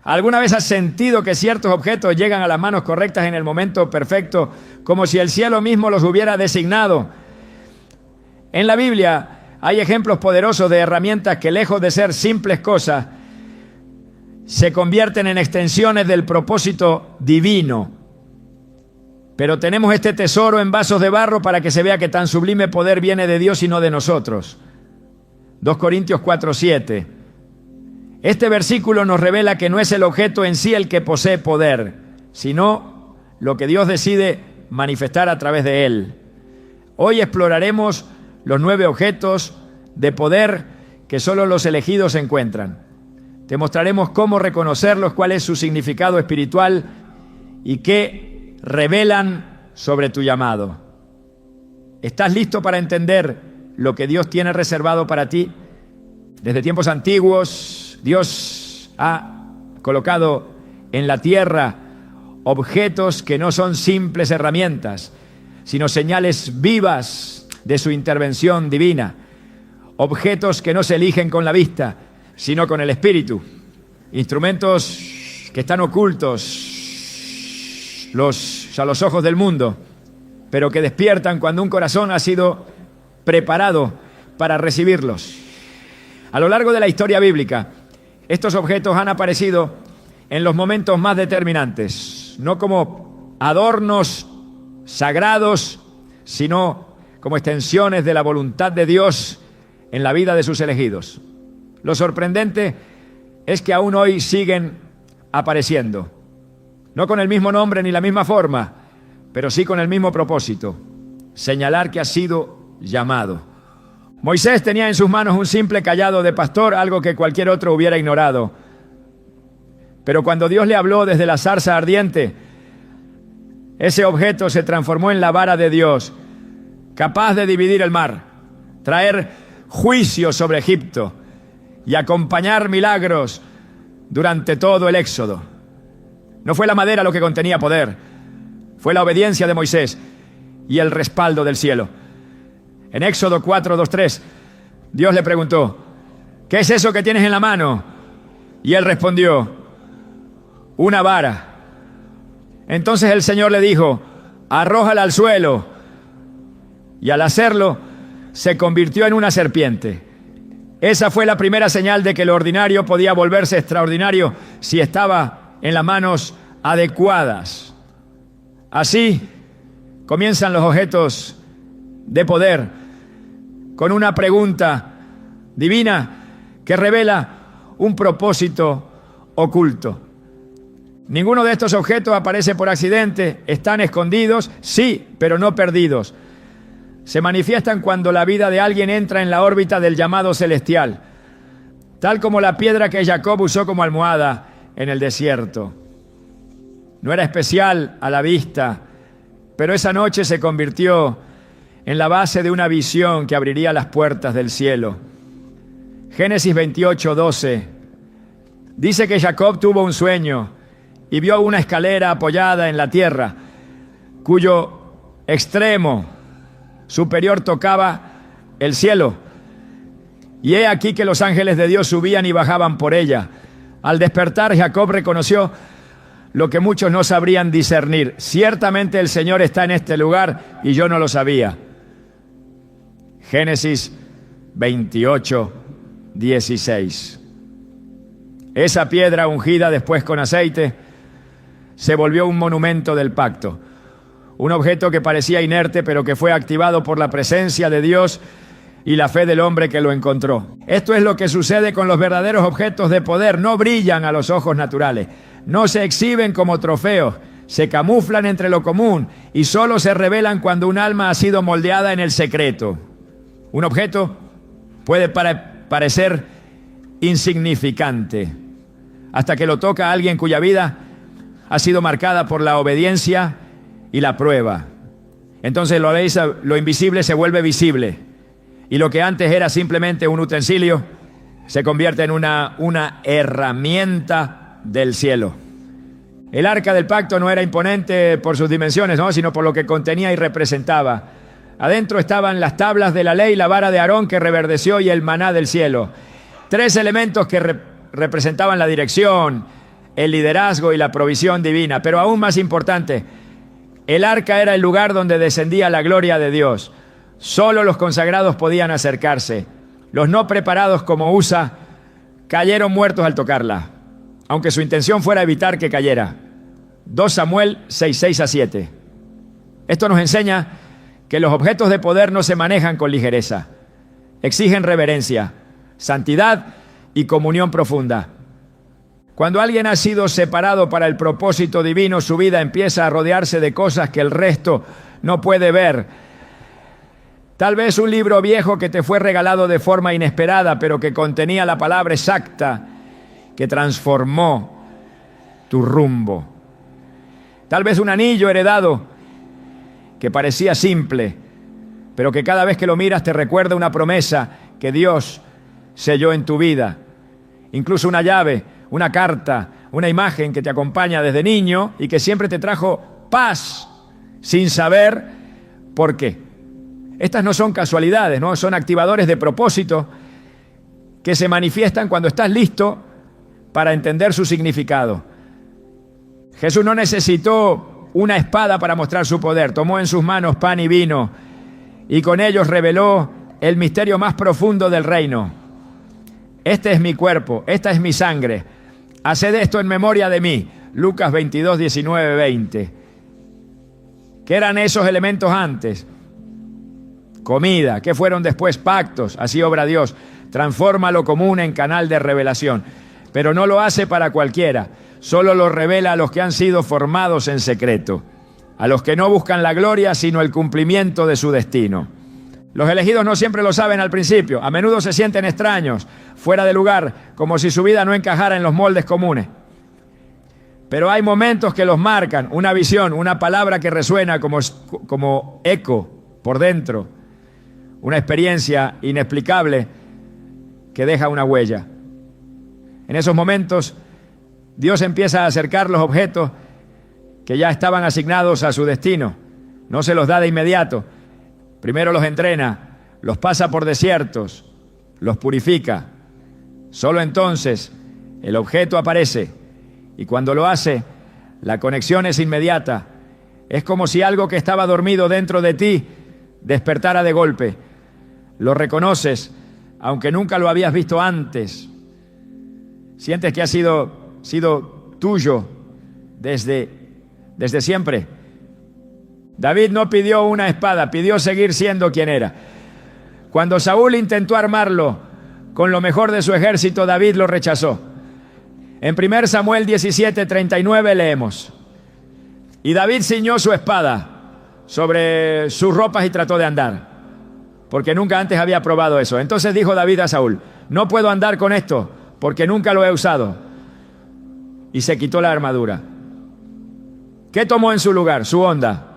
¿Alguna vez has sentido que ciertos objetos llegan a las manos correctas en el momento perfecto, como si el cielo mismo los hubiera designado? En la Biblia hay ejemplos poderosos de herramientas que, lejos de ser simples cosas, se convierten en extensiones del propósito divino. Pero tenemos este tesoro en vasos de barro para que se vea que tan sublime poder viene de Dios y no de nosotros. 2 Corintios 4:7. Este versículo nos revela que no es el objeto en sí el que posee poder, sino lo que Dios decide manifestar a través de él. Hoy exploraremos los 9 objetos de poder que solo los elegidos encuentran. Te mostraremos cómo reconocerlos, cuál es su significado espiritual y qué revelan sobre tu llamado. ¿Estás listo para entender lo que Dios tiene reservado para ti? Desde tiempos antiguos, Dios ha colocado en la tierra objetos que no son simples herramientas, sino señales vivas de su intervención divina. Objetos que no se eligen con la vista, sino con el espíritu. Instrumentos que están ocultos a los ojos del mundo, pero que despiertan cuando un corazón ha sido preparado para recibirlos. A lo largo de la historia bíblica, estos objetos han aparecido en los momentos más determinantes, no como adornos sagrados, sino como extensiones de la voluntad de Dios en la vida de sus elegidos. Lo sorprendente es que aún hoy siguen apareciendo, no con el mismo nombre ni la misma forma, pero sí con el mismo propósito: señalar que ha sido llamado. Moisés tenía en sus manos un simple cayado de pastor, algo que cualquier otro hubiera ignorado. Pero cuando Dios le habló desde la zarza ardiente, ese objeto se transformó en la vara de Dios, capaz de dividir el mar, traer juicio sobre Egipto y acompañar milagros durante todo el éxodo. No fue la madera lo que contenía poder, fue la obediencia de Moisés y el respaldo del cielo. En Éxodo 4:2-3, Dios le preguntó: ¿qué es eso que tienes en la mano? Y él respondió: una vara. Entonces el Señor le dijo: arrójala al suelo. Y al hacerlo, se convirtió en una serpiente. Esa fue la primera señal de que lo ordinario podía volverse extraordinario si estaba en las manos adecuadas. Así comienzan los objetos de poder, con una pregunta divina que revela un propósito oculto. Ninguno de estos objetos aparece por accidente. Están escondidos, sí, pero no perdidos. Se manifiestan cuando la vida de alguien entra en la órbita del llamado celestial, tal como la piedra que Jacob usó como almohada en el desierto. No era especial a la vista, pero esa noche se convirtió en la base de una visión que abriría las puertas del cielo. Génesis 28:12 dice que Jacob tuvo un sueño y vio una escalera apoyada en la tierra, cuyo extremo superior tocaba el cielo. Y he aquí que los ángeles de Dios subían y bajaban por ella. Al despertar, Jacob reconoció lo que muchos no sabrían discernir: ciertamente el Señor está en este lugar y yo no lo sabía. Génesis 28:16. Esa piedra ungida después con aceite se volvió un monumento del pacto, un objeto que parecía inerte pero que fue activado por la presencia de Dios y la fe del hombre que lo encontró. Esto es lo que sucede con los verdaderos objetos de poder: no brillan a los ojos naturales, no se exhiben como trofeos, se camuflan entre lo común y solo se revelan cuando un alma ha sido moldeada en el secreto. Un objeto puede parecer insignificante hasta que lo toca a alguien cuya vida ha sido marcada por la obediencia y la prueba. Entonces lo invisible se vuelve visible y lo que antes era simplemente un utensilio se convierte en una herramienta del cielo. El arca del pacto no era imponente por sus dimensiones, ¿no?, sino por lo que contenía y representaba. Adentro estaban las tablas de la ley, la vara de Aarón que reverdeció y el maná del cielo. 3 elementos que representaban la dirección, el liderazgo y la provisión divina. Pero aún más importante, el arca era el lugar donde descendía la gloria de Dios. Solo los consagrados podían acercarse. Los no preparados como Usa cayeron muertos al tocarla, aunque su intención fuera evitar que cayera. 2 Samuel 6:6-7. Esto nos enseña que los objetos de poder no se manejan con ligereza. Exigen reverencia, santidad y comunión profunda. Cuando alguien ha sido separado para el propósito divino, su vida empieza a rodearse de cosas que el resto no puede ver. Tal vez un libro viejo que te fue regalado de forma inesperada, pero que contenía la palabra exacta que transformó tu rumbo. Tal vez un anillo heredado que parecía simple, pero que cada vez que lo miras te recuerda una promesa que Dios selló en tu vida. Incluso una llave, una carta, una imagen que te acompaña desde niño y que siempre te trajo paz sin saber por qué. Estas no son casualidades, ¿no? Son activadores de propósito que se manifiestan cuando estás listo para entender su significado. Jesús no necesitó una espada para mostrar su poder. Tomó en sus manos pan y vino y con ellos reveló el misterio más profundo del reino. Este es mi cuerpo, esta es mi sangre. Haced esto en memoria de mí. Lucas 22, 19, 20. ¿Qué eran esos elementos antes? Comida. ¿Qué fueron después? Pactos. Así obra Dios. Transforma lo común en canal de revelación. Pero no lo hace para cualquiera. Solo lo revela a los que han sido formados en secreto. A los que no buscan la gloria, sino el cumplimiento de su destino. Los elegidos no siempre lo saben al principio. A menudo se sienten extraños, fuera de lugar, como si su vida no encajara en los moldes comunes. Pero hay momentos que los marcan, una visión, una palabra que resuena como eco por dentro, una experiencia inexplicable que deja una huella. En esos momentos, Dios empieza a acercar los objetos que ya estaban asignados a su destino. No se los da de inmediato. Primero los entrena, los pasa por desiertos, los purifica. Solo entonces el objeto aparece y cuando lo hace, la conexión es inmediata. Es como si algo que estaba dormido dentro de ti despertara de golpe. Lo reconoces, aunque nunca lo habías visto antes. Sientes que ha sido tuyo desde siempre. David no pidió una espada, pidió seguir siendo quien era. Cuando Saúl intentó armarlo con lo mejor de su ejército, David lo rechazó. En 1 Samuel 17:39 leemos: y David ciñó su espada sobre sus ropas y trató de andar, porque nunca antes había probado eso. Entonces dijo David a Saúl: no puedo andar con esto, porque nunca lo he usado. Y se quitó la armadura. ¿Qué tomó en su lugar? Su honda.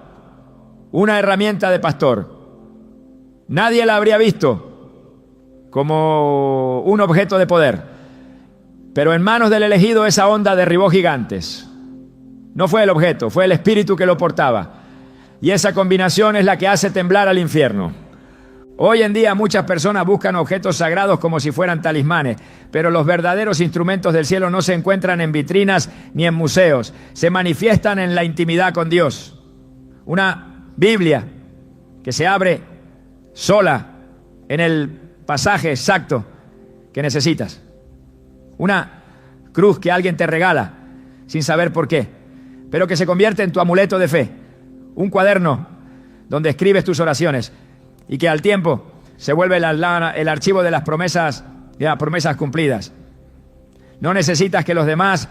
Una herramienta de pastor. Nadie la habría visto como un objeto de poder, pero en manos del elegido esa honda derribó gigantes. No fue el objeto, fue el espíritu que lo portaba, y esa combinación es la que hace temblar al infierno. Hoy en día muchas personas buscan objetos sagrados como si fueran talismanes, pero los verdaderos instrumentos del cielo no se encuentran en vitrinas ni en museos, se manifiestan en la intimidad con Dios. Una Biblia que se abre sola en el pasaje exacto que necesitas. Una cruz que alguien te regala sin saber por qué, pero que se convierte en tu amuleto de fe. Un cuaderno donde escribes tus oraciones y que al tiempo se vuelve el archivo de las promesas cumplidas. No necesitas que los demás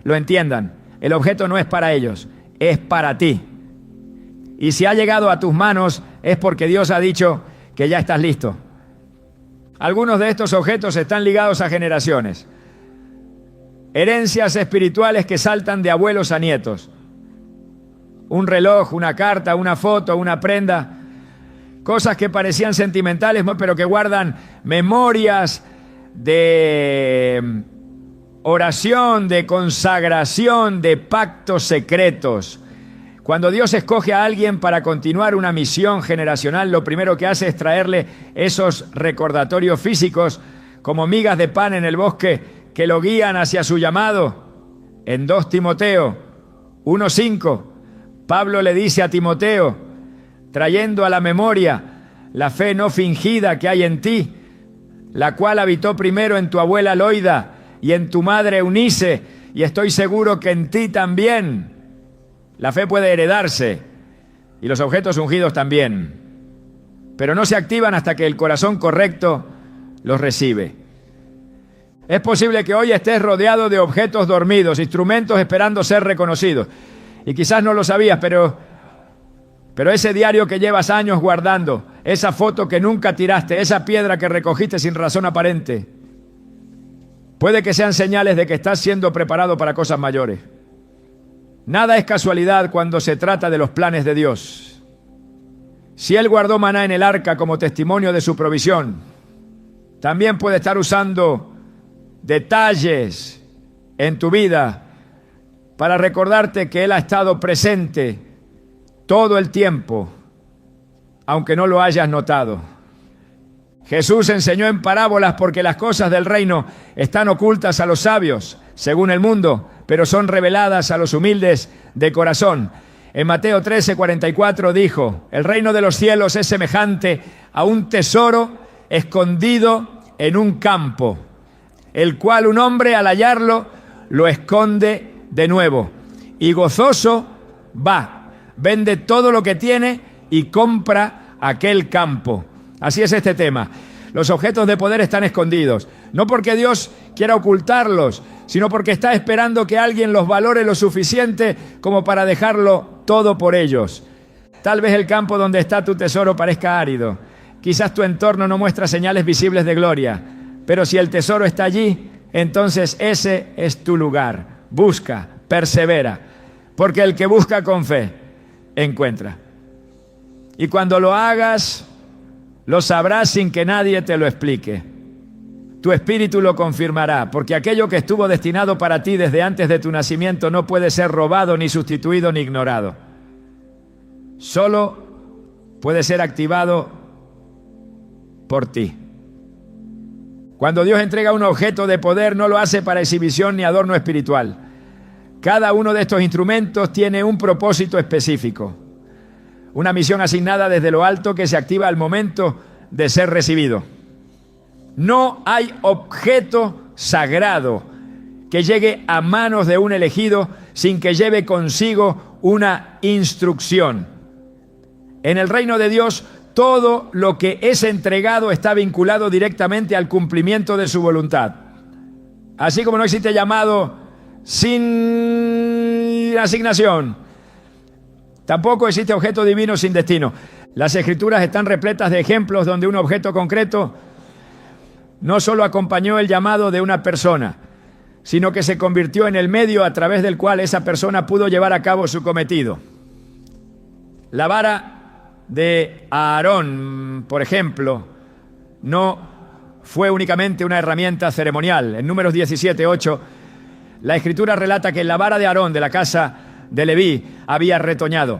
lo entiendan. El objeto no es para ellos, es para ti. Y si ha llegado a tus manos es porque Dios ha dicho que ya estás listo. Algunos de estos objetos están ligados a generaciones. Herencias espirituales que saltan de abuelos a nietos. Un reloj, una carta, una foto, una prenda. Cosas que parecían sentimentales, pero que guardan memorias de oración, de consagración, de pactos secretos. Cuando Dios escoge a alguien para continuar una misión generacional, lo primero que hace es traerle esos recordatorios físicos como migas de pan en el bosque que lo guían hacia su llamado. En 2 Timoteo 1:5, Pablo le dice a Timoteo, trayendo a la memoria la fe no fingida que hay en ti, la cual habitó primero en tu abuela Loida y en tu madre Eunice, y estoy seguro que en ti también. La fe puede heredarse, y los objetos ungidos también, pero no se activan hasta que el corazón correcto los recibe. Es posible que hoy estés rodeado de objetos dormidos, instrumentos esperando ser reconocidos, y quizás no lo sabías, pero ese diario que llevas años guardando, esa foto que nunca tiraste, esa piedra que recogiste sin razón aparente, puede que sean señales de que estás siendo preparado para cosas mayores. Nada es casualidad cuando se trata de los planes de Dios. Si Él guardó maná en el arca como testimonio de su provisión, también puede estar usando detalles en tu vida para recordarte que Él ha estado presente todo el tiempo, aunque no lo hayas notado. Jesús enseñó en parábolas porque las cosas del reino están ocultas a los sabios, según el mundo, pero son reveladas a los humildes de corazón. En Mateo 13:44 dijo, el reino de los cielos es semejante a un tesoro escondido en un campo, el cual un hombre al hallarlo lo esconde de nuevo, y gozoso va, vende todo lo que tiene y compra aquel campo. Así es este tema. Los objetos de poder están escondidos, no porque Dios quiera ocultarlos, sino porque está esperando que alguien los valore lo suficiente como para dejarlo todo por ellos. Tal vez el campo donde está tu tesoro parezca árido. Quizás tu entorno no muestra señales visibles de gloria, pero si el tesoro está allí, entonces ese es tu lugar. Busca, persevera, porque el que busca con fe, encuentra. Y cuando lo hagas, lo sabrás sin que nadie te lo explique. Tu espíritu lo confirmará, porque aquello que estuvo destinado para ti desde antes de tu nacimiento no puede ser robado, ni sustituido, ni ignorado. Solo puede ser activado por ti. Cuando Dios entrega un objeto de poder, no lo hace para exhibición ni adorno espiritual. Cada uno de estos instrumentos tiene un propósito específico, una misión asignada desde lo alto que se activa al momento de ser recibido. No hay objeto sagrado que llegue a manos de un elegido sin que lleve consigo una instrucción. En el reino de Dios, todo lo que es entregado está vinculado directamente al cumplimiento de su voluntad. Así como no existe llamado sin asignación, tampoco existe objeto divino sin destino. Las Escrituras están repletas de ejemplos donde un objeto concreto no solo acompañó el llamado de una persona, sino que se convirtió en el medio a través del cual esa persona pudo llevar a cabo su cometido. La vara de Aarón, por ejemplo, no fue únicamente una herramienta ceremonial. En Números 17:8, la Escritura relata que la vara de Aarón de la casa de Leví había retoñado,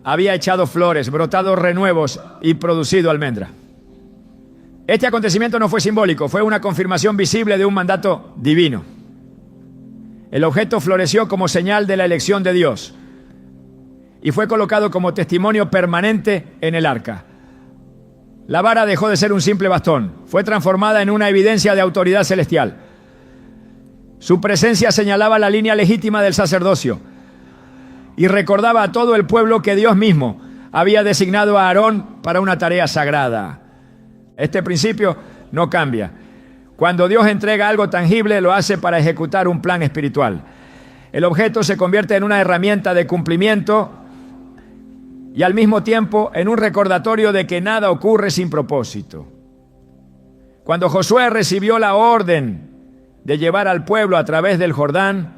había echado flores, brotado renuevos y producido almendra. Este acontecimiento no fue simbólico, fue una confirmación visible de un mandato divino. El objeto floreció como señal de la elección de Dios y fue colocado como testimonio permanente en el arca. La vara dejó de ser un simple bastón, fue transformada en una evidencia de autoridad celestial. Su presencia señalaba la línea legítima del sacerdocio y recordaba a todo el pueblo que Dios mismo había designado a Aarón para una tarea sagrada. Este principio no cambia. Cuando Dios entrega algo tangible, lo hace para ejecutar un plan espiritual. El objeto se convierte en una herramienta de cumplimiento y al mismo tiempo en un recordatorio de que nada ocurre sin propósito. Cuando Josué recibió la orden de llevar al pueblo a través del Jordán,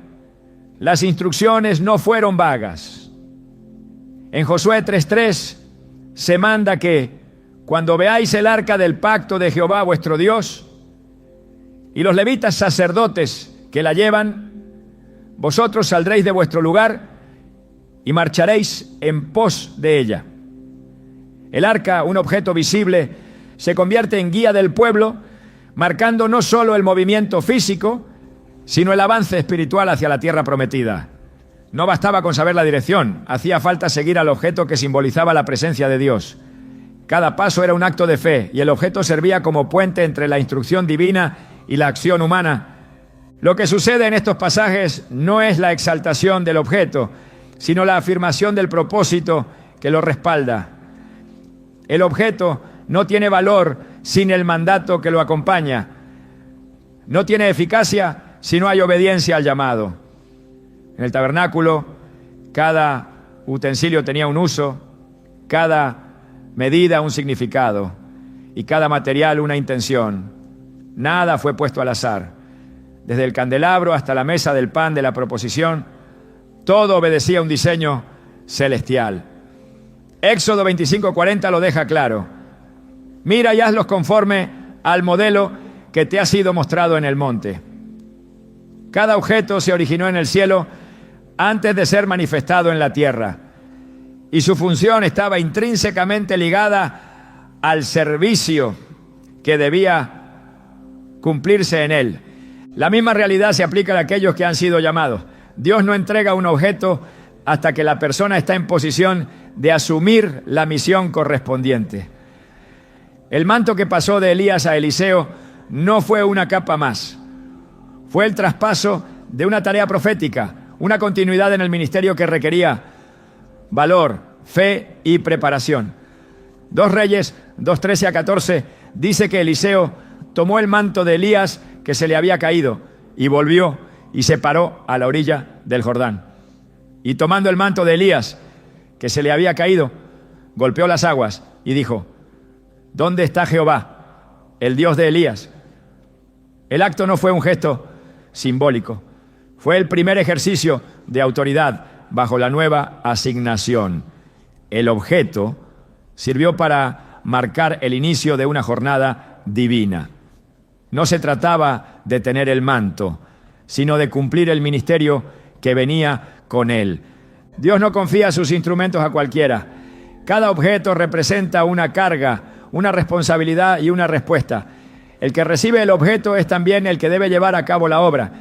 las instrucciones no fueron vagas. En Josué 3:3 se manda que cuando veáis el arca del pacto de Jehová vuestro Dios y los levitas sacerdotes que la llevan, vosotros saldréis de vuestro lugar y marcharéis en pos de ella. El arca, un objeto visible, se convierte en guía del pueblo, marcando no solo el movimiento físico, sino el avance espiritual hacia la tierra prometida. No bastaba con saber la dirección, hacía falta seguir al objeto que simbolizaba la presencia de Dios. Cada paso era un acto de fe y el objeto servía como puente entre la instrucción divina y la acción humana. Lo que sucede en estos pasajes no es la exaltación del objeto, sino la afirmación del propósito que lo respalda. El objeto no tiene valor sin el mandato que lo acompaña. No tiene eficacia si no hay obediencia al llamado. En el tabernáculo, cada utensilio tenía un uso, cada medida un significado y cada material una intención. Nada fue puesto al azar. Desde el candelabro hasta la mesa del pan de la proposición, todo obedecía a un diseño celestial. Éxodo 25:40 lo deja claro. Mira y hazlos conforme al modelo que te ha sido mostrado en el monte. Cada objeto se originó en el cielo antes de ser manifestado en la tierra, y su función estaba intrínsecamente ligada al servicio que debía cumplirse en él. La misma realidad se aplica a aquellos que han sido llamados. Dios no entrega un objeto hasta que la persona está en posición de asumir la misión correspondiente. El manto que pasó de Elías a Eliseo no fue una capa más. Fue el traspaso de una tarea profética, una continuidad en el ministerio que requería valor, fe y preparación. 2 Reyes 2:13-14 dice que Eliseo tomó el manto de Elías que se le había caído y volvió y se paró a la orilla del Jordán. Y tomando el manto de Elías que se le había caído, golpeó las aguas y dijo: ¿dónde está Jehová, el Dios de Elías? El acto no fue un gesto simbólico, fue el primer ejercicio de autoridad bajo la nueva asignación. El objeto sirvió para marcar el inicio de una jornada divina. No se trataba de tener el manto, sino de cumplir el ministerio que venía con él. Dios no confía sus instrumentos a cualquiera. Cada objeto representa una carga, una responsabilidad y una respuesta. El que recibe el objeto es también el que debe llevar a cabo la obra.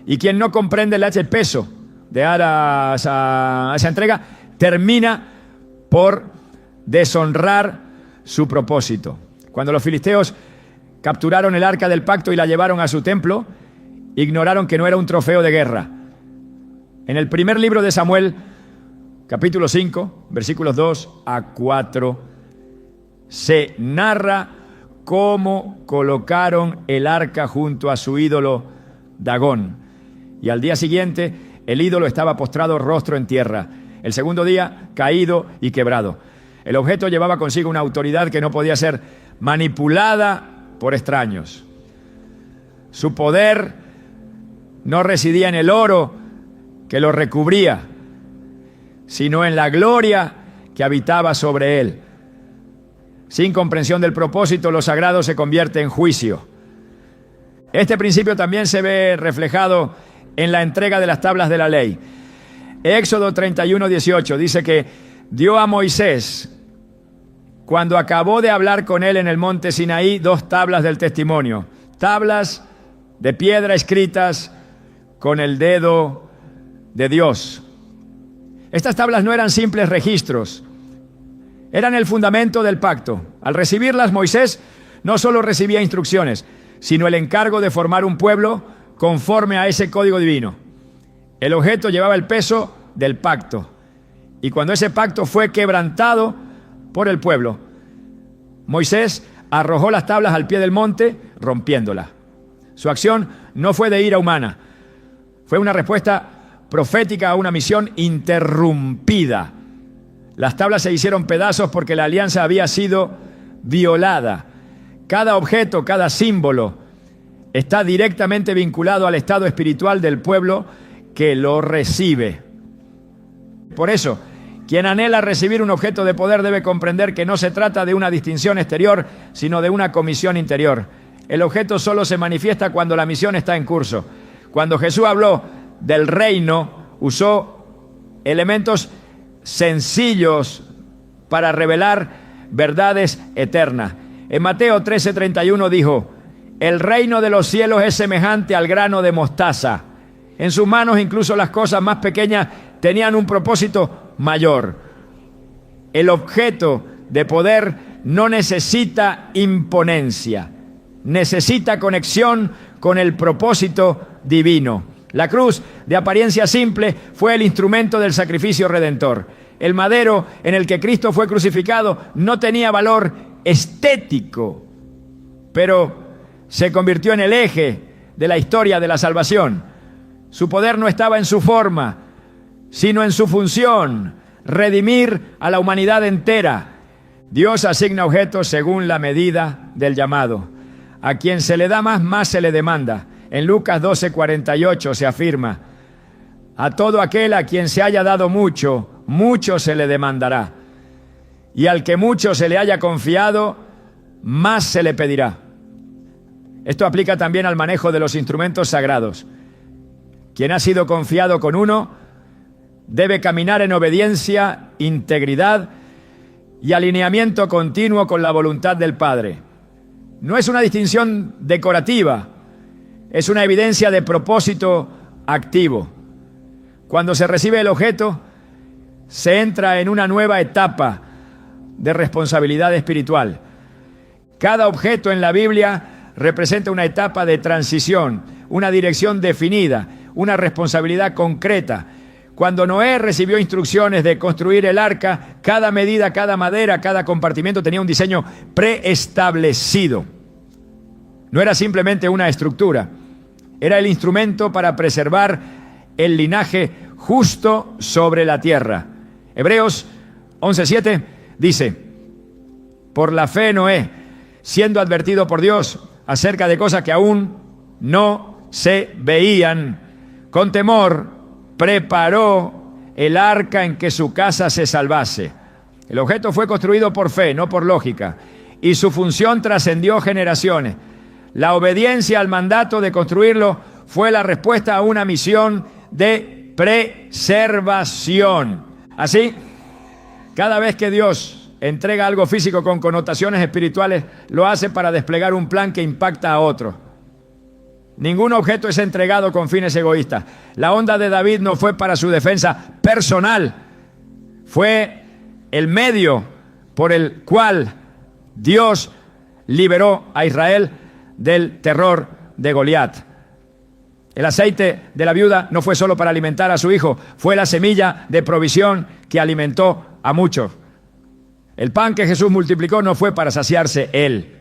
Y quien no comprende el peso de dar a esa entrega, termina por deshonrar su propósito. Cuando los filisteos capturaron el arca del pacto y la llevaron a su templo, ignoraron que no era un trofeo de guerra. En el primer libro de Samuel, capítulo 5, versículos 2-4, se narra cómo colocaron el arca junto a su ídolo Dagón. Y al día siguiente, el ídolo estaba postrado rostro en tierra. El segundo día, caído y quebrado. El objeto llevaba consigo una autoridad que no podía ser manipulada por extraños. Su poder no residía en el oro que lo recubría, sino en la gloria que habitaba sobre él. Sin comprensión del propósito, lo sagrado se convierte en juicio. Este principio también se ve reflejado en la entrega de las tablas de la ley. Éxodo 31:18 dice que dio a Moisés, cuando acabó de hablar con él en el monte Sinaí, 2 tablas del testimonio, tablas de piedra escritas con el dedo de Dios. Estas tablas no eran simples registros, eran el fundamento del pacto. Al recibirlas, Moisés no solo recibía instrucciones, sino el encargo de formar un pueblo conforme a ese código divino. El objeto llevaba el peso del pacto, y cuando ese pacto fue quebrantado por el pueblo, Moisés arrojó las tablas al pie del monte, rompiéndolas. Su acción no fue de ira humana, fue una respuesta profética a una misión interrumpida. Las tablas se hicieron pedazos porque la alianza había sido violada. Cada objeto, cada símbolo está directamente vinculado al estado espiritual del pueblo que lo recibe. Por eso, quien anhela recibir un objeto de poder debe comprender que no se trata de una distinción exterior, sino de una comisión interior. El objeto solo se manifiesta cuando la misión está en curso. Cuando Jesús habló del reino, usó elementos sencillos para revelar verdades eternas. En Mateo 13:31 dijo: el reino de los cielos es semejante al grano de mostaza. En sus manos incluso las cosas más pequeñas tenían un propósito mayor. El objeto de poder no necesita imponencia, necesita conexión con el propósito divino. La cruz, de apariencia simple, fue el instrumento del sacrificio redentor. El madero en el que Cristo fue crucificado no tenía valor estético, pero se convirtió en el eje de la historia de la salvación. Su poder no estaba en su forma, sino en su función: redimir a la humanidad entera. Dios asigna objetos según la medida del llamado. A quien se le da más, más se le demanda. En Lucas 12:48 se afirma: a todo aquel a quien se haya dado mucho, mucho se le demandará. Y al que mucho se le haya confiado, más se le pedirá. Esto aplica también al manejo de los instrumentos sagrados. Quien ha sido confiado con uno debe caminar en obediencia, integridad y alineamiento continuo con la voluntad del Padre. No es una distinción decorativa, es una evidencia de propósito activo. Cuando se recibe el objeto, se entra en una nueva etapa de responsabilidad espiritual. Cada objeto en la Biblia representa una etapa de transición, una dirección definida, una responsabilidad concreta. Cuando Noé recibió instrucciones de construir el arca, cada medida, cada madera, cada compartimento tenía un diseño preestablecido. No era simplemente una estructura, era el instrumento para preservar el linaje justo sobre la tierra. Hebreos 11:7 dice: por la fe Noé, siendo advertido por Dios acerca de cosas que aún no se veían, con temor preparó el arca en que su casa se salvase. El objeto fue construido por fe, no por lógica, y su función trascendió generaciones. La obediencia al mandato de construirlo fue la respuesta a una misión de preservación. Así, cada vez que Dios entrega algo físico con connotaciones espirituales, lo hace para desplegar un plan que impacta a otros. Ningún objeto es entregado con fines egoístas. La onda de David no fue para su defensa personal, fue el medio por el cual Dios liberó a Israel del terror de Goliat. El aceite de la viuda no fue solo para alimentar a su hijo, fue la semilla de provisión que alimentó a muchos. El pan que Jesús multiplicó no fue para saciarse él,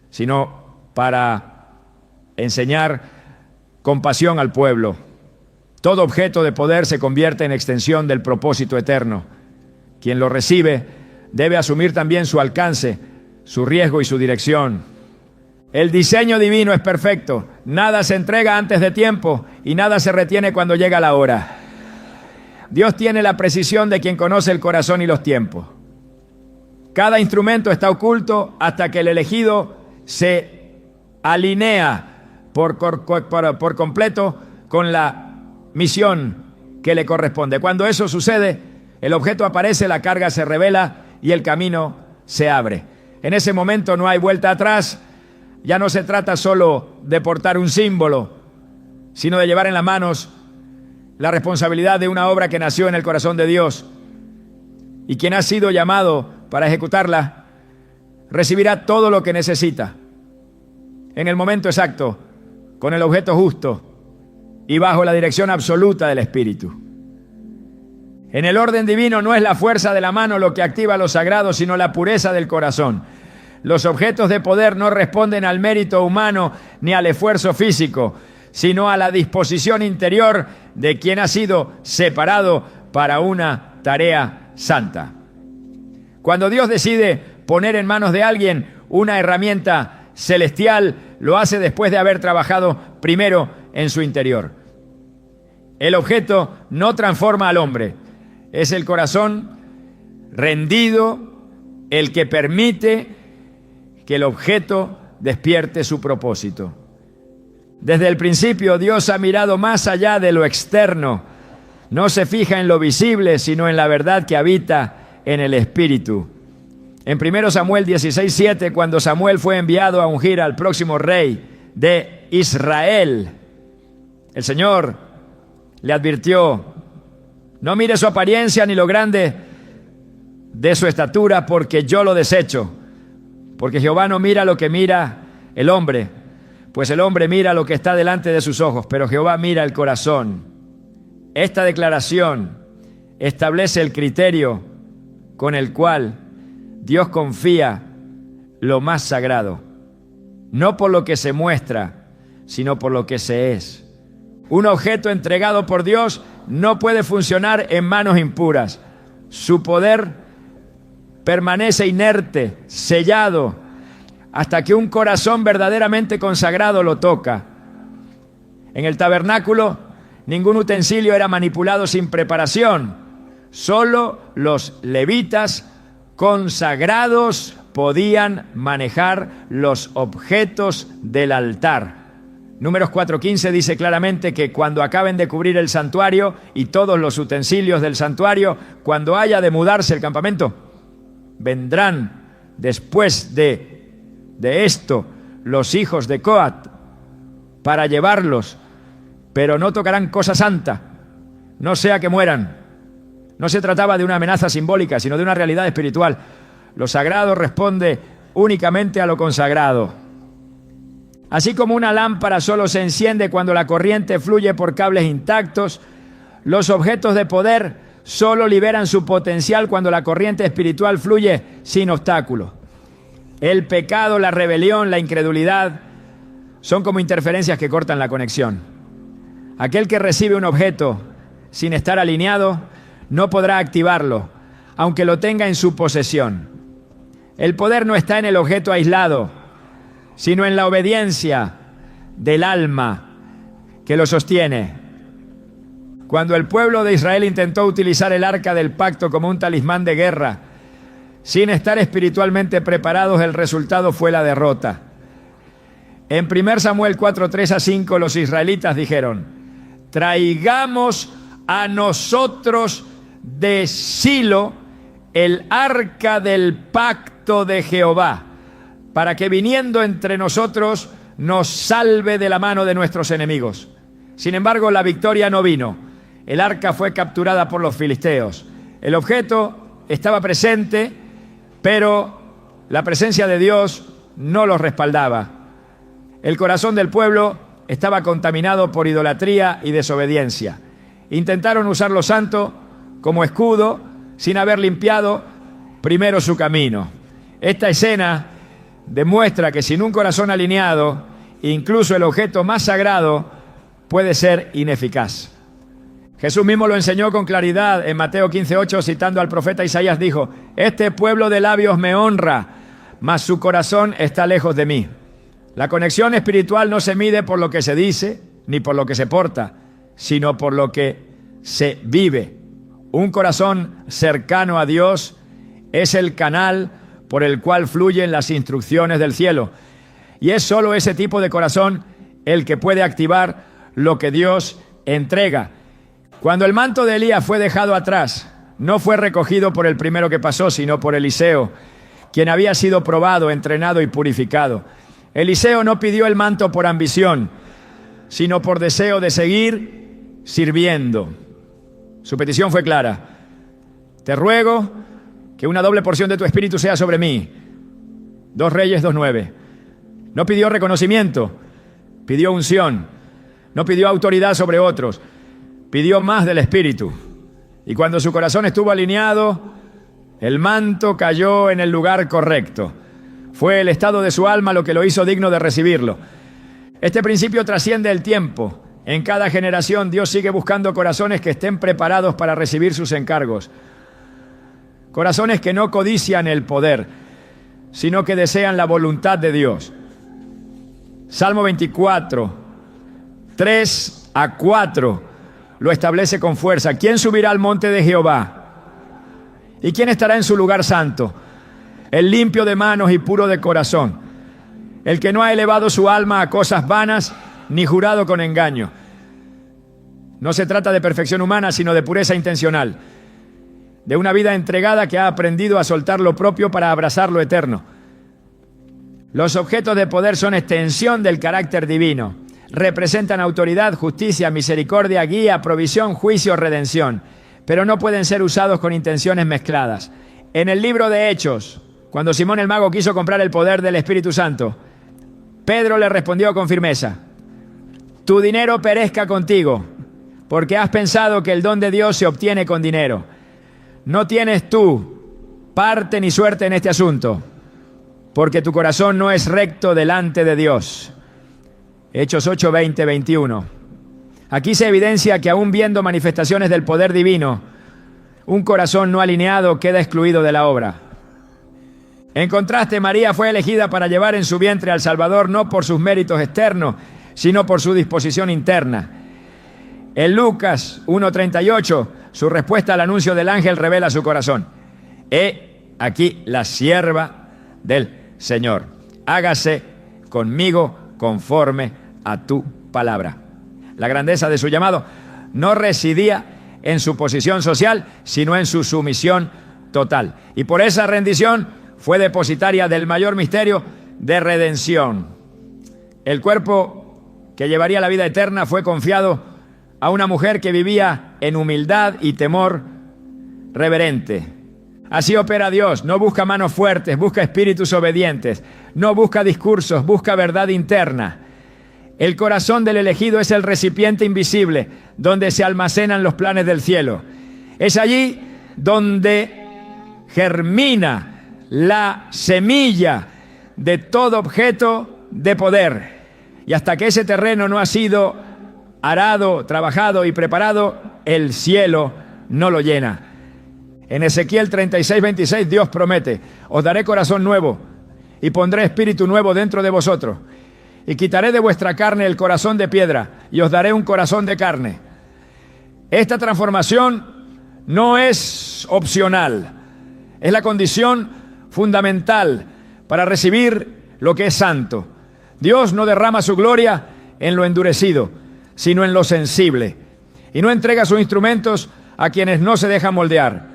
sino para enseñar compasión al pueblo. Todo objeto de poder se convierte en extensión del propósito eterno. Quien lo recibe debe asumir también su alcance, su riesgo y su dirección. El diseño divino es perfecto. Nada se entrega antes de tiempo y nada se retiene cuando llega la hora. Dios tiene la precisión de quien conoce el corazón y los tiempos. Cada instrumento está oculto hasta que el elegido se alinea por completo con la misión que le corresponde. Cuando eso sucede, el objeto aparece, la carga se revela y el camino se abre. En ese momento no hay vuelta atrás. Ya no se trata solo de portar un símbolo, sino de llevar en las manos la responsabilidad de una obra que nació en el corazón de Dios. Y quien ha sido llamado para ejecutarla, recibirá todo lo que necesita, en el momento exacto, con el objeto justo y bajo la dirección absoluta del Espíritu. En el orden divino no es la fuerza de la mano lo que activa lo sagrado, sino la pureza del corazón. Los objetos de poder no responden al mérito humano ni al esfuerzo físico, sino a la disposición interior de quien ha sido separado para una tarea santa. Cuando Dios decide poner en manos de alguien una herramienta celestial, lo hace después de haber trabajado primero en su interior. El objeto no transforma al hombre, es el corazón rendido el que permite que el objeto despierte su propósito. Desde el principio Dios ha mirado más allá de lo externo. No se fija en lo visible, sino en la verdad que habita en el Espíritu. En 1 Samuel 16:7, cuando Samuel fue enviado a ungir al próximo rey de Israel. El Señor le advirtió: no mire su apariencia ni lo grande de su estatura, porque yo lo desecho. Porque Jehová no mira lo que mira el hombre, pues el hombre mira lo que está delante de sus ojos, pero Jehová mira el corazón. Esta declaración establece el criterio con el cual Dios confía lo más sagrado, no por lo que se muestra, sino por lo que se es. Un objeto entregado por Dios no puede funcionar en manos impuras. Su poder permanece inerte, sellado, hasta que un corazón verdaderamente consagrado lo toca. En el tabernáculo, ningún utensilio era manipulado sin preparación. Solo los levitas consagrados podían manejar los objetos del altar. Números 4:15 dice claramente que cuando acaben de cubrir el santuario y todos los utensilios del santuario, cuando haya de mudarse el campamento, vendrán después de esto los hijos de Coat para llevarlos, pero no tocarán cosa santa, no sea que mueran. No se trataba de una amenaza simbólica, sino de una realidad espiritual. Lo sagrado responde únicamente a lo consagrado. Así como una lámpara solo se enciende cuando la corriente fluye por cables intactos, los objetos de poder solo liberan su potencial cuando la corriente espiritual fluye sin obstáculos. El pecado, la rebelión, la incredulidad son como interferencias que cortan la conexión. Aquel que recibe un objeto sin estar alineado no podrá activarlo, aunque lo tenga en su posesión. El poder no está en el objeto aislado, sino en la obediencia del alma que lo sostiene. Cuando el pueblo de Israel intentó utilizar el arca del pacto como un talismán de guerra, sin estar espiritualmente preparados, el resultado fue la derrota. En 1 Samuel 4:3-5, los israelitas dijeron: traigamos a nosotros de Silo el arca del pacto de Jehová, para que viniendo entre nosotros nos salve de la mano de nuestros enemigos. Sin embargo, la victoria no vino. El arca fue capturada por los filisteos. El objeto estaba presente, pero la presencia de Dios no los respaldaba. El corazón del pueblo estaba contaminado por idolatría y desobediencia. Intentaron usar lo santo como escudo sin haber limpiado primero su camino. Esta escena demuestra que sin un corazón alineado, incluso el objeto más sagrado puede ser ineficaz. Jesús mismo lo enseñó con claridad en Mateo 15:8, citando al profeta Isaías, dijo: este pueblo de labios me honra, mas su corazón está lejos de mí. La conexión espiritual no se mide por lo que se dice, ni por lo que se porta, sino por lo que se vive. Un corazón cercano a Dios es el canal por el cual fluyen las instrucciones del cielo. Y es solo ese tipo de corazón el que puede activar lo que Dios entrega. Cuando el manto de Elías fue dejado atrás, no fue recogido por el primero que pasó, sino por Eliseo, quien había sido probado, entrenado y purificado. Eliseo no pidió el manto por ambición, sino por deseo de seguir sirviendo. Su petición fue clara: te ruego que una doble porción de tu espíritu sea sobre mí. 2 Reyes 2:9. No pidió reconocimiento, pidió unción. No pidió autoridad sobre otros, pidió más del espíritu. Y cuando su corazón estuvo alineado, el manto cayó en el lugar correcto. Fue el estado de su alma lo que lo hizo digno de recibirlo. Este principio trasciende el tiempo. En cada generación Dios sigue buscando corazones que estén preparados para recibir sus encargos. Corazones que no codician el poder, sino que desean la voluntad de Dios. Salmo 24, 3-4 lo establece con fuerza. ¿Quién subirá al monte de Jehová? ¿Y quién estará en su lugar santo? El limpio de manos y puro de corazón, el que no ha elevado su alma a cosas vanas, ni jurado con engaño. No se trata de perfección humana, sino de pureza intencional, de una vida entregada que ha aprendido a soltar lo propio para abrazar lo eterno. Los objetos de poder son extensión del carácter divino. Representan autoridad, justicia, misericordia, guía, provisión, juicio, redención. Pero no pueden ser usados con intenciones mezcladas. En el libro de Hechos, cuando Simón el Mago quiso comprar el poder del Espíritu Santo, Pedro le respondió con firmeza: tu dinero perezca contigo, porque has pensado que el don de Dios se obtiene con dinero. No tienes tú parte ni suerte en este asunto, porque tu corazón no es recto delante de Dios. Hechos 8, 20, 21. Aquí se evidencia que aún viendo manifestaciones del poder divino, un corazón no alineado queda excluido de la obra. En contraste, María fue elegida para llevar en su vientre al Salvador no por sus méritos externos, sino por su disposición interna. En Lucas 1:38, su respuesta al anuncio del ángel revela su corazón. He aquí la sierva del Señor. Hágase conmigo conforme a tu palabra. La grandeza de su llamado no residía en su posición social, sino en su sumisión total. Y por esa rendición fue depositaria del mayor misterio de redención. El cuerpo que llevaría la vida eterna fue confiado a una mujer que vivía en humildad y temor reverente. Así opera Dios, no busca manos fuertes, busca espíritus obedientes, no busca discursos, busca verdad interna. El corazón del elegido es el recipiente invisible donde se almacenan los planes del cielo. Es allí donde germina la semilla de todo objeto de poder. Y hasta que ese terreno no ha sido arado, trabajado y preparado, el cielo no lo llena. En Ezequiel 36:26 Dios promete: os daré corazón nuevo y pondré espíritu nuevo dentro de vosotros. Y quitaré de vuestra carne el corazón de piedra y os daré un corazón de carne. Esta transformación no es opcional, es la condición fundamental para recibir lo que es santo. Dios no derrama su gloria en lo endurecido, sino en lo sensible, y no entrega sus instrumentos a quienes no se dejan moldear.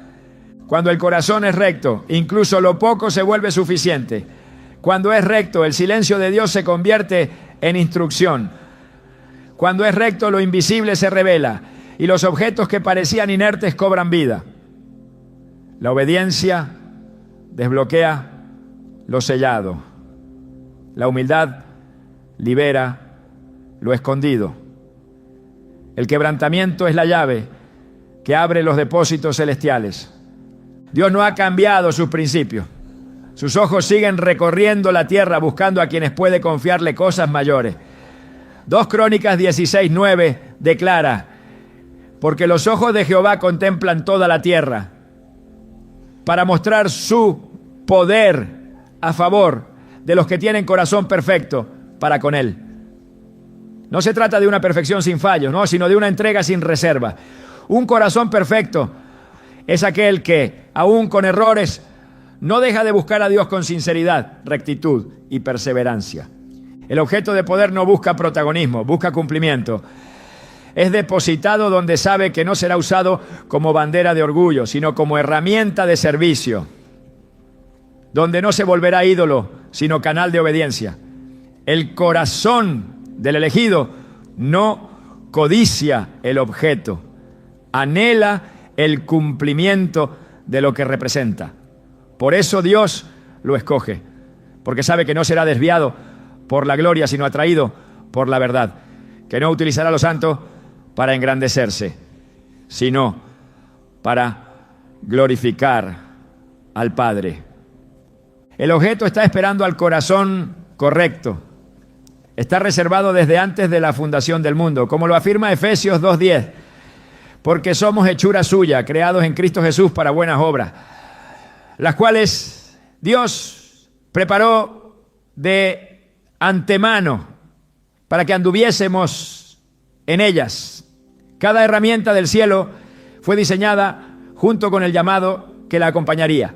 Cuando el corazón es recto, incluso lo poco se vuelve suficiente. Cuando es recto, el silencio de Dios se convierte en instrucción. Cuando es recto, lo invisible se revela y los objetos que parecían inertes cobran vida. La obediencia desbloquea lo sellado. La humildad libera lo escondido. El quebrantamiento es la llave que abre los depósitos celestiales. Dios no ha cambiado sus principios. Sus ojos siguen recorriendo la tierra buscando a quienes puede confiarle cosas mayores. 2 Crónicas 16:9 declara: porque los ojos de Jehová contemplan toda la tierra para mostrar su poder a favor de los que tienen corazón perfecto para con Él. No se trata de una perfección sin fallos, no, sino de una entrega sin reserva. Un corazón perfecto es aquel que, aún con errores, no deja de buscar a Dios con sinceridad, rectitud y perseverancia. El objeto de poder no busca protagonismo, busca cumplimiento. Es depositado donde sabe que no será usado como bandera de orgullo, sino como herramienta de servicio. Donde no se volverá ídolo, sino canal de obediencia. El corazón del elegido no codicia el objeto, anhela el cumplimiento de lo que representa. Por eso Dios lo escoge, porque sabe que no será desviado por la gloria, sino atraído por la verdad, que no utilizará lo santo para engrandecerse, sino para glorificar al Padre. El objeto está esperando al corazón correcto. Está reservado desde antes de la fundación del mundo, como lo afirma Efesios 2:10, porque somos hechura suya, creados en Cristo Jesús para buenas obras, las cuales Dios preparó de antemano para que anduviésemos en ellas. Cada herramienta del cielo fue diseñada junto con el llamado que la acompañaría.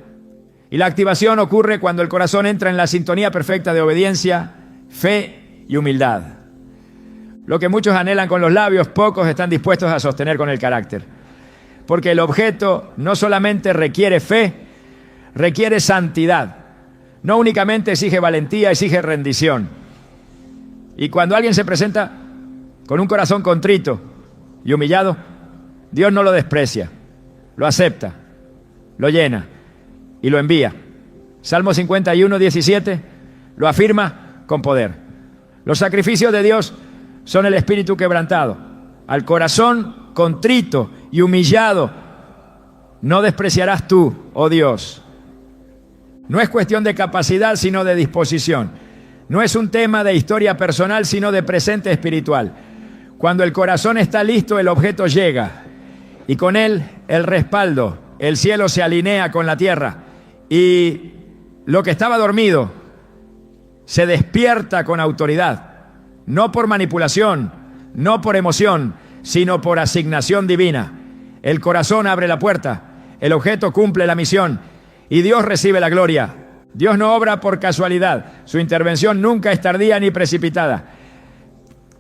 Y la activación ocurre cuando el corazón entra en la sintonía perfecta de obediencia, fe y humildad. Lo que muchos anhelan con los labios, pocos están dispuestos a sostener con el carácter. Porque el objeto no solamente requiere fe, requiere santidad. No únicamente exige valentía, exige rendición. Y cuando alguien se presenta con un corazón contrito y humillado, Dios no lo desprecia, lo acepta, lo llena y lo envía. Salmo 51, 17 lo afirma con poder. Los sacrificios de Dios son el espíritu quebrantado. Al corazón contrito y humillado no despreciarás tú, oh Dios. No es cuestión de capacidad, sino de disposición. No es un tema de historia personal, sino de presente espiritual. Cuando el corazón está listo, el objeto llega. Y con él, el respaldo. El cielo se alinea con la tierra. Y lo que estaba dormido se despierta con autoridad. No por manipulación, no por emoción, sino por asignación divina. El corazón abre la puerta. El objeto cumple la misión. Y Dios recibe la gloria. Dios no obra por casualidad. Su intervención nunca es tardía ni precipitada.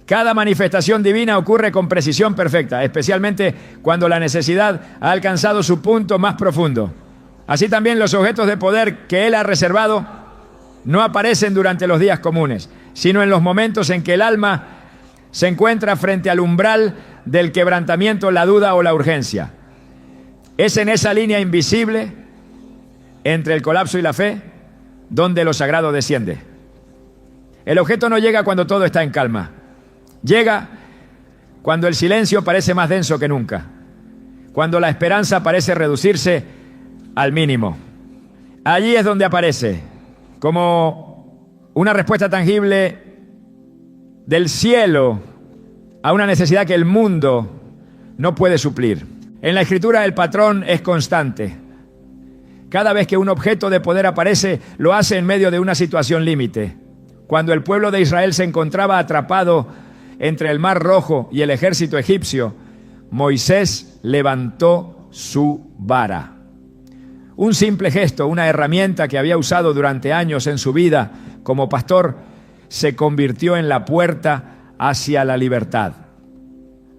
Cada manifestación divina ocurre con precisión perfecta, especialmente cuando la necesidad ha alcanzado su punto más profundo. Así también los objetos de poder que Él ha reservado no aparecen durante los días comunes, sino en los momentos en que el alma se encuentra frente al umbral del quebrantamiento, la duda o la urgencia. Es en esa línea invisible entre el colapso y la fe donde lo sagrado desciende. El objeto no llega cuando todo está en calma. Llega cuando el silencio parece más denso que nunca, cuando la esperanza parece reducirse al mínimo. Allí es donde aparece, como una respuesta tangible del cielo a una necesidad que el mundo no puede suplir. En la Escritura el patrón es constante. Cada vez que un objeto de poder aparece, lo hace en medio de una situación límite. Cuando el pueblo de Israel se encontraba atrapado entre el Mar Rojo y el ejército egipcio, Moisés levantó su vara. Un simple gesto, una herramienta que había usado durante años en su vida como pastor, se convirtió en la puerta hacia la libertad.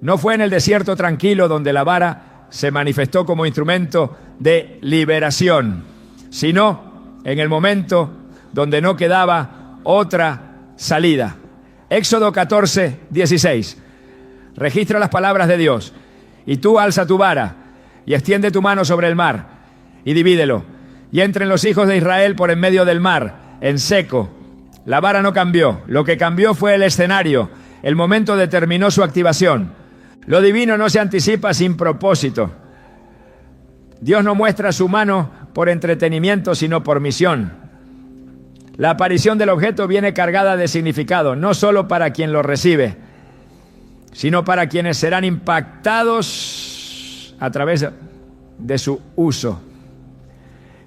No fue en el desierto tranquilo donde la vara se manifestó como instrumento de liberación, sino en el momento donde no quedaba otra salida. Éxodo 14, 16. Registra las palabras de Dios. Y tú alza tu vara y extiende tu mano sobre el mar y divídelo. Y entren los hijos de Israel por en medio del mar, en seco. La vara no cambió. Lo que cambió fue el escenario. El momento determinó su activación. Lo divino no se anticipa sin propósito. Dios no muestra su mano por entretenimiento, sino por misión. La aparición del objeto viene cargada de significado, no solo para quien lo recibe, sino para quienes serán impactados a través de su uso.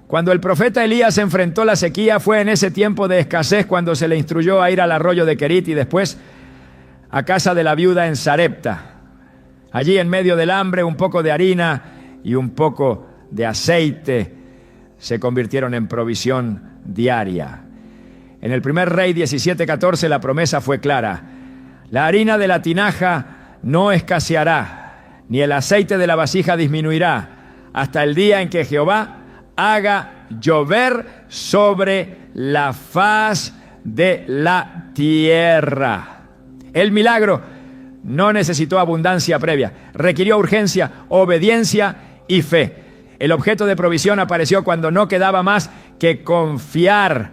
Cuando el profeta Elías enfrentó la sequía, fue en ese tiempo de escasez cuando se le instruyó a ir al arroyo de Querit y después a casa de la viuda en Sarepta. Allí, en medio del hambre, un poco de harina y un poco de aceite se convirtieron en provisión diaria. En el primer Rey 17:14 la promesa fue clara: la harina de la tinaja no escaseará, ni el aceite de la vasija disminuirá, hasta el día en que Jehová haga llover sobre la faz de la tierra. El milagro no necesitó abundancia previa, requirió urgencia, obediencia y fe. El objeto de provisión apareció cuando no quedaba más que confiar.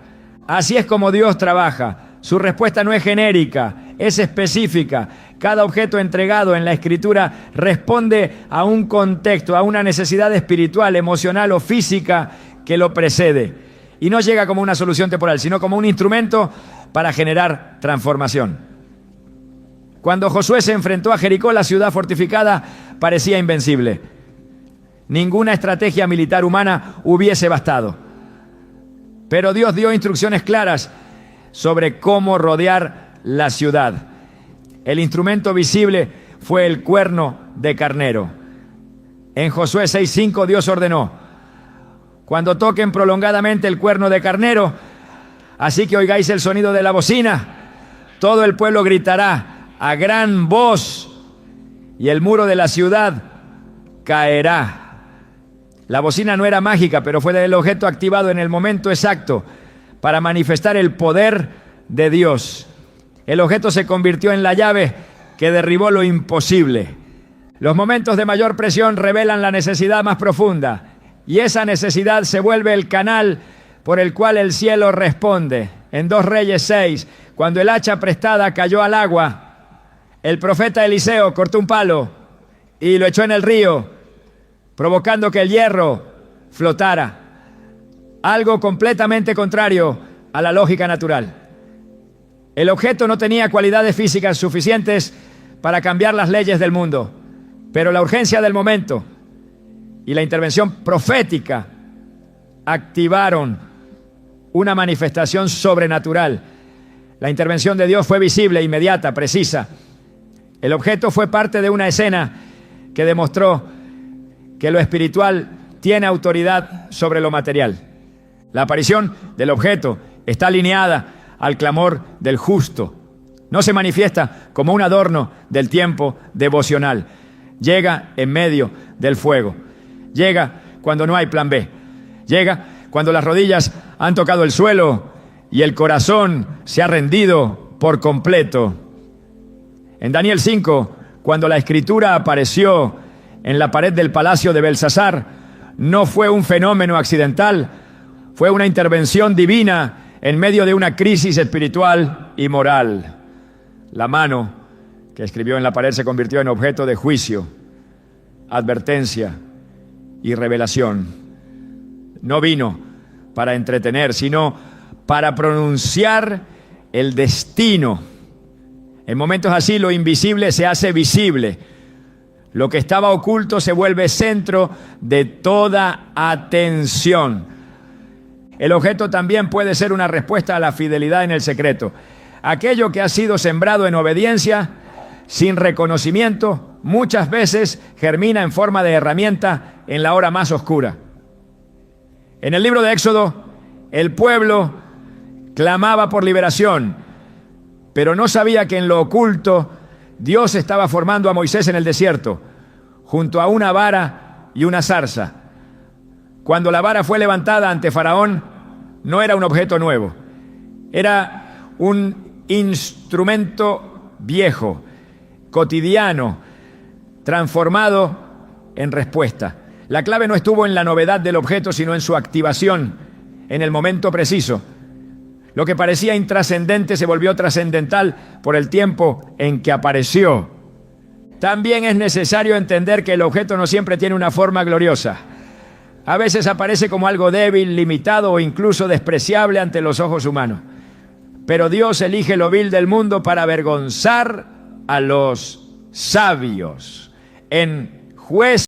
Así es como Dios trabaja. Su respuesta no es genérica, es específica. Cada objeto entregado en la Escritura responde a un contexto, a una necesidad espiritual, emocional o física que lo precede. Y no llega como una solución temporal, sino como un instrumento para generar transformación. Cuando Josué se enfrentó a Jericó, la ciudad fortificada parecía invencible. Ninguna estrategia militar humana hubiese bastado. Pero Dios dio instrucciones claras sobre cómo rodear la ciudad. El instrumento visible fue el cuerno de carnero. En Josué 6:5 Dios ordenó: cuando toquen prolongadamente el cuerno de carnero, así que oigáis el sonido de la bocina, todo el pueblo gritará a gran voz y el muro de la ciudad caerá. La bocina no era mágica, pero fue el objeto activado en el momento exacto para manifestar el poder de Dios. El objeto se convirtió en la llave que derribó lo imposible. Los momentos de mayor presión revelan la necesidad más profunda, y esa necesidad se vuelve el canal por el cual el cielo responde. En 2 Reyes 6, cuando el hacha prestada cayó al agua, el profeta Eliseo cortó un palo y lo echó en el río, provocando que el hierro flotara. Algo completamente contrario a la lógica natural. El objeto no tenía cualidades físicas suficientes para cambiar las leyes del mundo, pero la urgencia del momento y la intervención profética activaron una manifestación sobrenatural. La intervención de Dios fue visible, inmediata, precisa. El objeto fue parte de una escena que demostró que lo espiritual tiene autoridad sobre lo material. La aparición del objeto está alineada al clamor del justo. No se manifiesta como un adorno del tiempo devocional. Llega en medio del fuego. Llega cuando no hay plan B. Llega cuando las rodillas han tocado el suelo y el corazón se ha rendido por completo. En Daniel 5, cuando la escritura apareció en la pared del palacio de Belsasar, no fue un fenómeno accidental, fue una intervención divina en medio de una crisis espiritual y moral. La mano que escribió en la pared se convirtió en objeto de juicio, advertencia y revelación. No vino para entretener, sino para pronunciar el destino. En momentos así lo invisible se hace visible. Lo que estaba oculto se vuelve centro de toda atención. El objeto también puede ser una respuesta a la fidelidad en el secreto. Aquello que ha sido sembrado en obediencia, sin reconocimiento, muchas veces germina en forma de herramienta en la hora más oscura. En el libro de Éxodo, el pueblo clamaba por liberación, pero no sabía que en lo oculto Dios estaba formando a Moisés en el desierto, junto a una vara y una zarza. Cuando la vara fue levantada ante Faraón, no era un objeto nuevo, era un instrumento viejo, cotidiano, transformado en respuesta. La clave no estuvo en la novedad del objeto, sino en su activación en el momento preciso. Lo que parecía intrascendente se volvió trascendental por el tiempo en que apareció. También es necesario entender que el objeto no siempre tiene una forma gloriosa. A veces aparece como algo débil, limitado o incluso despreciable ante los ojos humanos. Pero Dios elige lo vil del mundo para avergonzar a los sabios. En Jueces